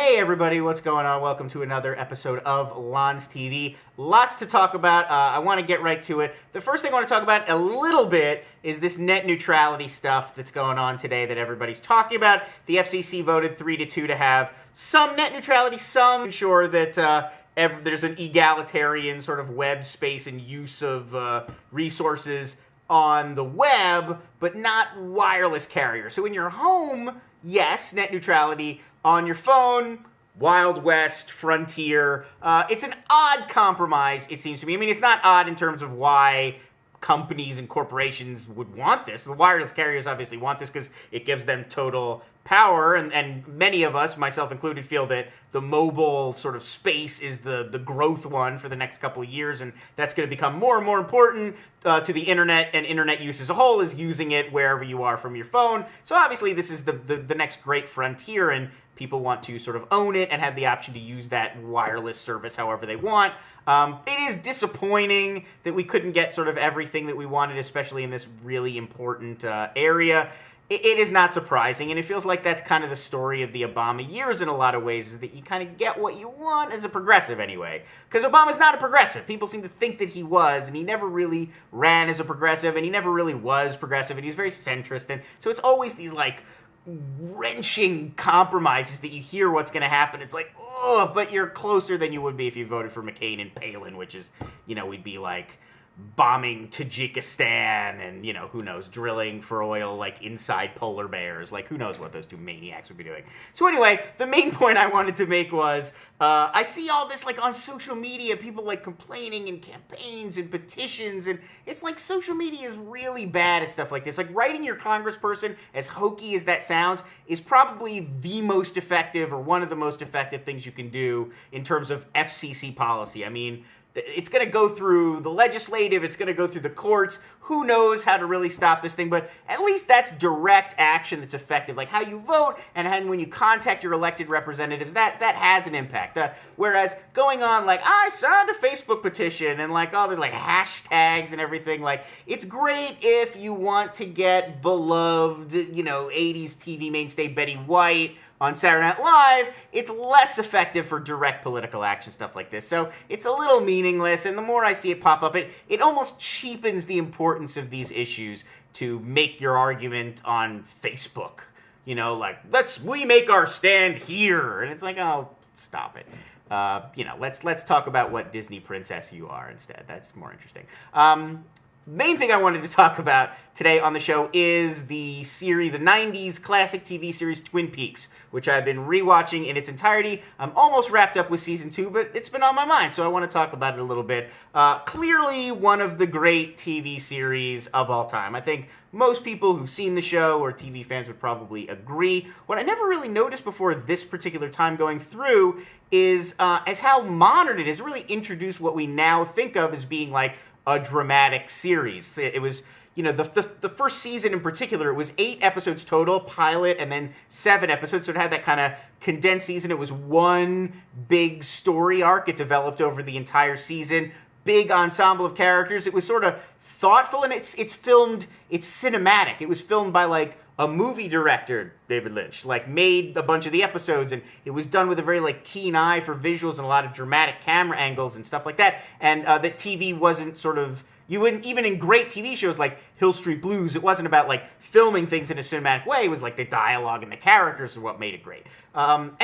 Hey everybody, what's going on? Welcome to another episode of Lons TV. Lots to talk about. I want to get right to it. The first thing I want to talk about a little bit is this net neutrality stuff that's going on today that everybody's talking about. The FCC voted 3-2 to have some net neutrality, some ensure that there's an egalitarian sort of web space and use of resources on the web, but not wireless carriers. So in your home, yes, net neutrality. On your phone, Wild West, Frontier. It's an odd compromise, it seems to me. I mean, it's not odd in terms of why companies and corporations would want this. The wireless carriers obviously want this because it gives them total power, and many of us, myself included, feel that the mobile sort of space is the growth one for the next couple of years, and that's going to become more and more important to the internet, and internet use as a whole is using it wherever you are from your phone. So obviously this is the next great frontier, and people want to sort of own it and have the option to use that wireless service however they want. It is disappointing that we couldn't get sort of everything that we wanted, especially in this really important area. It is not surprising, and it feels like that's kind of the story of the Obama years in a lot of ways, is that you kind of get what you want as a progressive anyway. Because Obama's not a progressive. People seem to think that he was, and he never really ran as a progressive, and he never really was progressive, and he's very centrist, and so it's always these, like, wrenching compromises that you hear what's going to happen. It's like, oh, but you're closer than you would be if you voted for McCain and Palin, which is, you know, we'd be like bombing Tajikistan and, you know, who knows, drilling for oil like inside polar bears. Like, who knows what those two maniacs would be doing. So anyway, the main point I wanted to make was I see all this like on social media, people like complaining in campaigns and petitions, and it's like social media is really bad at stuff like this. Like, writing your congressperson, as hokey as that sounds, is probably the most effective or one of the most effective things you can do in terms of FCC policy. I mean, it's going to go through the legislative, it's going to go through the courts. Who knows how to really stop this thing, but at least that's direct action that's effective. Like how you vote and when you contact your elected representatives, that has an impact. Whereas going on like, I signed a Facebook petition and like all these like hashtags and everything, like it's great if you want to get beloved, you know, 80s TV mainstay Betty White on Saturday Night Live. It's less effective for direct political action, stuff like this. So it's a little meaningless, and the more I see it pop up, it almost cheapens the importance of these issues to make your argument on Facebook. You know, like, we make our stand here. And it's like, oh, stop it. You know, let's talk about what Disney princess you are instead. That's more interesting. Main thing I wanted to talk about today on the show is the 90s classic TV series Twin Peaks, which I've been rewatching in its entirety. I'm almost wrapped up with season 2, but it's been on my mind, so I want to talk about it a little bit. Clearly one of the great TV series of all time. I think most people who've seen the show or TV fans would probably agree. What I never really noticed before this particular time going through is as how modern it is. It really introduced what we now think of as being like a dramatic series. It was, you know, the first season in particular, it was 8 episodes total, pilot, and then 7 episodes, so it had that kind of condensed season. It was one big story arc. It developed over the entire season. Big ensemble of characters. It was sort of thoughtful, and it's filmed, it's cinematic. It was filmed by, like, a movie director, David Lynch, like, made a bunch of the episodes, and it was done with a very, like, keen eye for visuals and a lot of dramatic camera angles and stuff like that, and that TV wasn't sort of, you wouldn't, even in great TV shows like Hill Street Blues, it wasn't about, like, filming things in a cinematic way. It was, like, the dialogue and the characters are what made it great. And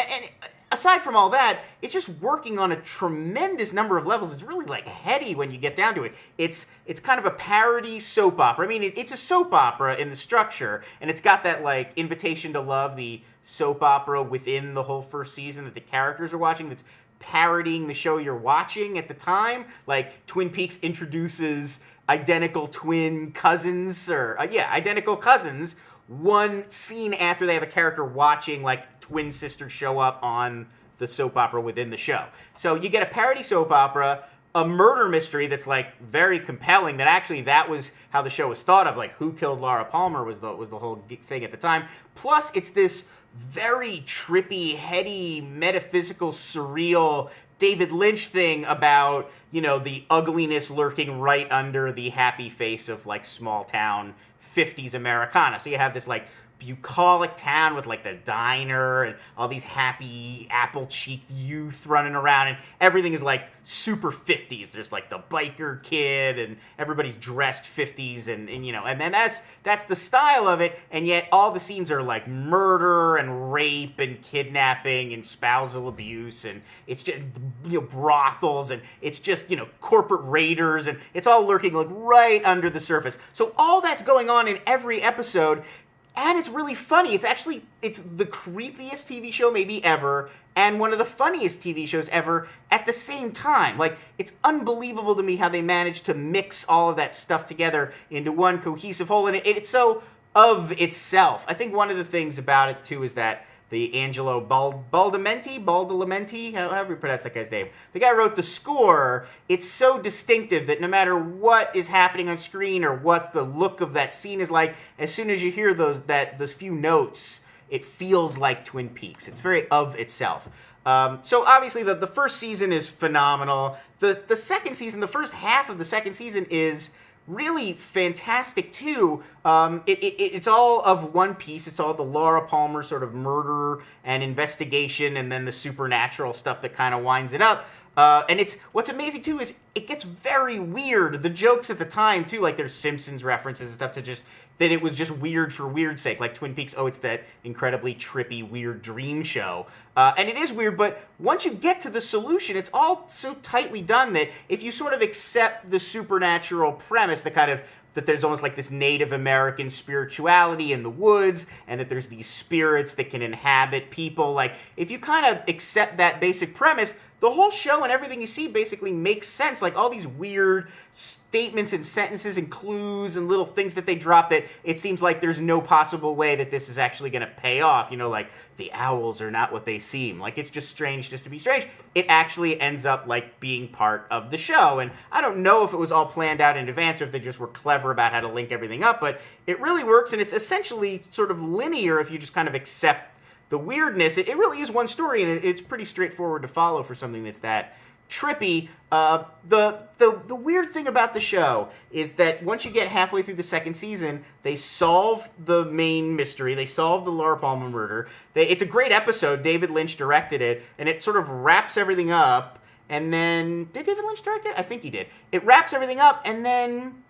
aside from all that, it's just working on a tremendous number of levels. It's really, like, heady when you get down to it. It's kind of a parody soap opera. I mean, it's a soap opera in the structure, and it's got that, like, Invitation to Love, the soap opera within the whole first season that the characters are watching that's parodying the show you're watching at the time. Like, Twin Peaks introduces identical twin cousins, identical cousins, one scene after they have a character watching, like, twin sisters show up on the soap opera within the show. So you get a parody soap opera, a murder mystery that's, like, very compelling, that actually that was how the show was thought of, like, who killed Laura Palmer was the whole thing at the time. Plus, it's this very trippy, heady, metaphysical, surreal David Lynch thing about, the ugliness lurking right under the happy face of, like, small town 50s Americana. So you have this, like, bucolic town with, like, the diner and all these happy apple-cheeked youth running around, and everything is, like, super 50s. There's, like, the biker kid, and everybody's dressed 50s, and then that's the style of it, and yet all the scenes are, like, murder and rape and kidnapping and spousal abuse, and it's just, brothels, and it's just, corporate raiders, and it's all lurking, like, right under the surface. So all that's going on in every episode. And it's really funny. It's the creepiest TV show maybe ever, and one of the funniest TV shows ever at the same time. Like, it's unbelievable to me how they managed to mix all of that stuff together into one cohesive whole, and it's so of itself. I think one of the things about it, too, is that the Angelo Badalamenti, however you pronounce that guy's name, the guy who wrote the score. It's so distinctive that no matter what is happening on screen or what the look of that scene is like, as soon as you hear those few notes, it feels like Twin Peaks. It's very of itself. So obviously the first season is phenomenal. The second season, the first half of the second season is really fantastic too. It's all of one piece. It's all the Laura Palmer sort of murder and investigation, and then the supernatural stuff that kind of winds it up. And what's amazing too is it gets very weird. The jokes at the time too, like there's Simpsons references and stuff that it was just weird for weird's sake. Like Twin Peaks, it's that incredibly trippy, weird dream show. And it is weird, but once you get to the solution, it's all so tightly done that if you sort of accept the supernatural premise, that there's almost like this Native American spirituality in the woods, and that there's these spirits that can inhabit people. Like, if you kind of accept that basic premise, the whole show and everything you see basically makes sense. Like, all these weird statements and sentences and clues and little things that they drop that it seems like there's no possible way that this is actually going to pay off. Like, the owls are not what they seem. Like, it's just strange just to be strange. It actually ends up, like, being part of the show. And I don't know if it was all planned out in advance or if they just were clever about how to link everything up, but it really works, and it's essentially sort of linear if you just kind of accept the weirdness. It really is one story, and it's pretty straightforward to follow for something that's that trippy. The weird thing about the show is that once you get halfway through the second season, they solve the main mystery. They solve the Laura Palmer murder. It's a great episode. David Lynch directed it, and it sort of wraps everything up. And then, did David Lynch direct it? I think he did. It wraps everything up, and then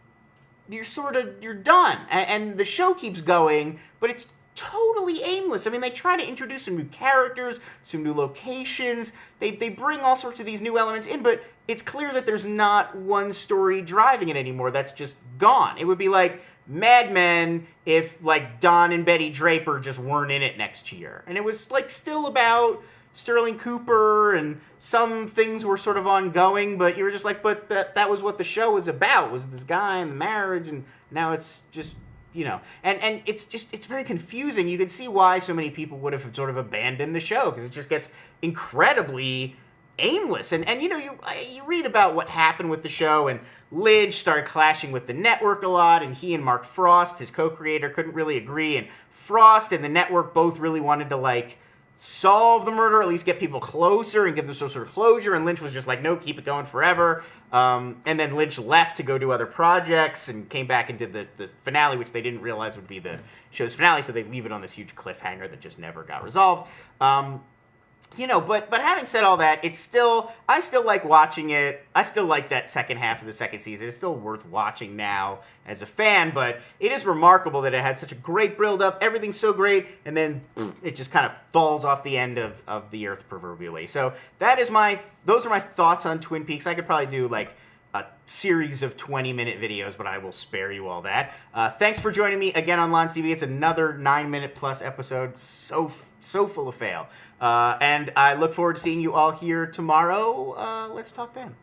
you're done. And the show keeps going, but it's totally aimless. I mean, they try to introduce some new characters, some new locations. They bring all sorts of these new elements in, but it's clear that there's not one story driving it anymore. That's just gone. It would be like Mad Men if, like, Don and Betty Draper just weren't in it next year. And it was, like, still about Sterling Cooper, and some things were sort of ongoing, but you were just like, but that was what the show was about, was this guy and the marriage, and now it's just, and it's very confusing. You can see why so many people would have sort of abandoned the show, because it just gets incredibly aimless. And you read about what happened with the show, and Lynch started clashing with the network a lot, and he and Mark Frost, his co-creator, couldn't really agree, and Frost and the network both really wanted to, like, solve the murder, at least get people closer and give them some sort of closure, and Lynch was just like, no, keep it going forever. And then Lynch left to go do other projects and came back and did the finale, which they didn't realize would be the show's finale, so they leave it on this huge cliffhanger that just never got resolved. But having said all that, I still like watching it. I still like that second half of the second season. It's still worth watching now as a fan, but it is remarkable that it had such a great build-up. Everything's so great, and then it just kind of falls off the end of the earth proverbially. So those are my thoughts on Twin Peaks. I could probably do, like, a series of 20-minute videos, but I will spare you all that. Thanks for joining me again on Lons TV. It's another 9-minute plus episode, so full of fail. And I look forward to seeing you all here tomorrow. Let's talk then.